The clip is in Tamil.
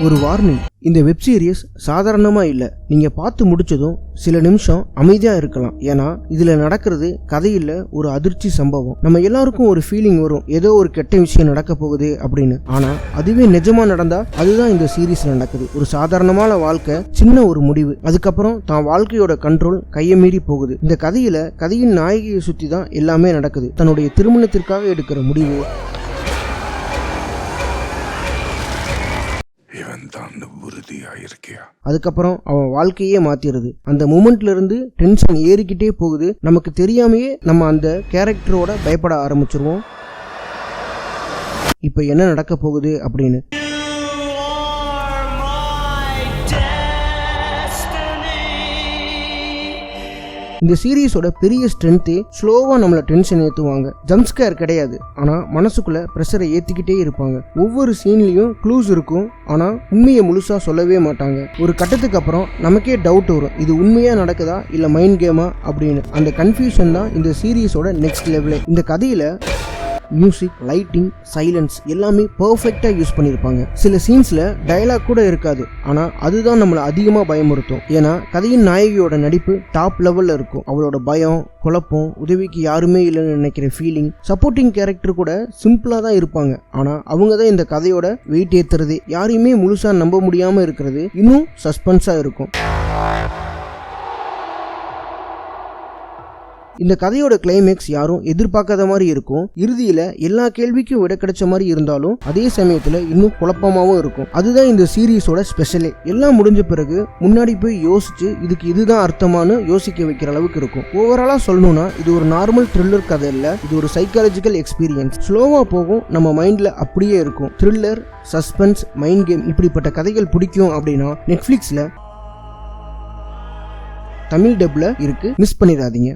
ஒரு வார்னிங், இந்த வெப் சீரிஸ் சாதாரணமா இல்ல. நீங்க பார்த்து முடிச்சதும் சில நிமிஷம் அமைதியா இருக்கலாம். ஏன்னா இதுல நடக்கிறது கதையில ஒரு அதிர்ச்சி சம்பவம். நம்ம எல்லாருக்கும் ஒரு ஃபீலிங் வரும், ஏதோ ஒரு கெட்ட விஷயம் நடக்க போகுது அப்படின்னு. ஆனா அதுவே நிஜமா நடந்தா அதுதான் இந்த சீரீஸ் நடக்குது. ஒரு சாதாரணமான வாழ்க்கை, சின்ன ஒரு முடிவு, அதுக்கப்புறம் தான் வாழ்க்கையோட கண்ட்ரோல் கையை மீறி போகுது. இந்த கதையில கதையின் நாயகியை சுத்தி தான் எல்லாமே நடக்குது. தன்னுடைய திருமணத்திற்காக எடுக்கிற முடிவு, அதுக்கப்புறம் அவன் வாழ்க்கையே மாத்திருது. அந்த மூமெண்ட்ல இருந்து டென்ஷன் ஏறிக்கிட்டே போகுது. நமக்கு தெரியாமையே நம்ம அந்த கேரக்டரோட பயப்பட ஆரம்பிச்சிருவோம், இப்ப என்ன நடக்க போகுது அப்படின்னு. இந்த சீரீஸோட பெரிய ஸ்ட்ரென்த்தே ஸ்லோவா நம்மள டென்ஷன் ஏத்துவாங்க. ஜம்ப்ஸ்கேர் கிடையாது, ஆனா மனசுக்குள்ள பிரஷரை ஏத்திக்கிட்டே இருப்பாங்க. ஒவ்வொரு சீன்லயும் க்ளூஸ் இருக்கும், ஆனா உண்மையை முழுசா சொல்லவே மாட்டாங்க. ஒரு கட்டத்துக்கு அப்புறம் நமக்கே டவுட் வரும், இது உண்மையா நடக்குதா இல்ல மைண்ட் கேமா அப்படின்னு. அந்த கன்ஃபியூஷன் தான் இந்த சீரீஸோட நெக்ஸ்ட் லெவலே. இந்த கதையில மியூசிக், லைட்டிங், சைலன்ஸ் எல்லாமே பர்ஃபெக்டா யூஸ் பண்ணியிருப்பாங்க. சில சீன்ஸ்ல டயலாக் கூட இருக்காது, ஆனா அதுதான் நம்மளை அதிகமா பயமுறுத்தும். ஏன்னா கதையின் நாயகியோட நடிப்பு டாப் லெவல்ல இருக்கும். அவளோட பயம், குழப்பம், உதவிக்கு யாருமே இல்லைன்னு நினைக்கிற ஃபீலிங். சப்போர்ட்டிங் கேரக்டர் கூட சிம்பிளா தான் இருப்பாங்க, ஆனா அவங்க தான் இந்த கதையோட வெயிட் ஏத்துறது. யாரையுமே முழுசா நம்ப முடியாம இருக்கிறது இன்னும் சஸ்பென்ஸா இருக்கும். இந்த கதையோட கிளைமேக்ஸ் யாரும் எதிர்பார்க்காத மாதிரி இருக்கும். இறுதியில எல்லா கேள்விக்கும் விட கிடைச்ச மாதிரி இருந்தாலும் அதே சமயத்துல இன்னும் குழப்பமாவும் இருக்கும். அதுதான் இந்த சீரீஸோட ஸ்பெஷலே. எல்லாம் முடிஞ்ச பிறகு முன்னாடி போய் யோசிச்சு இதுக்கு இதுதான் அர்த்தமானு யோசிக்க வைக்கிற அளவுக்கு இருக்கும். ஓவராலா சொல்லணும்னா இது ஒரு நார்மல் த்ரில்லர் கதை இல்ல, இது ஒரு சைக்காலஜிக்கல் எக்ஸ்பீரியன்ஸ். ஸ்லோவா போகும், நம்ம மைண்ட்ல அப்படியே இருக்கும். த்ரில்லர், சஸ்பென்ஸ், மைண்ட் கேம் இப்படிப்பட்ட கதைகள் பிடிக்கும் அப்படின்னா நெட்ஃபிளிக்ஸ்ல தமிழ் டப்ல இருக்கு, மிஸ் பண்ணிடாதீங்க.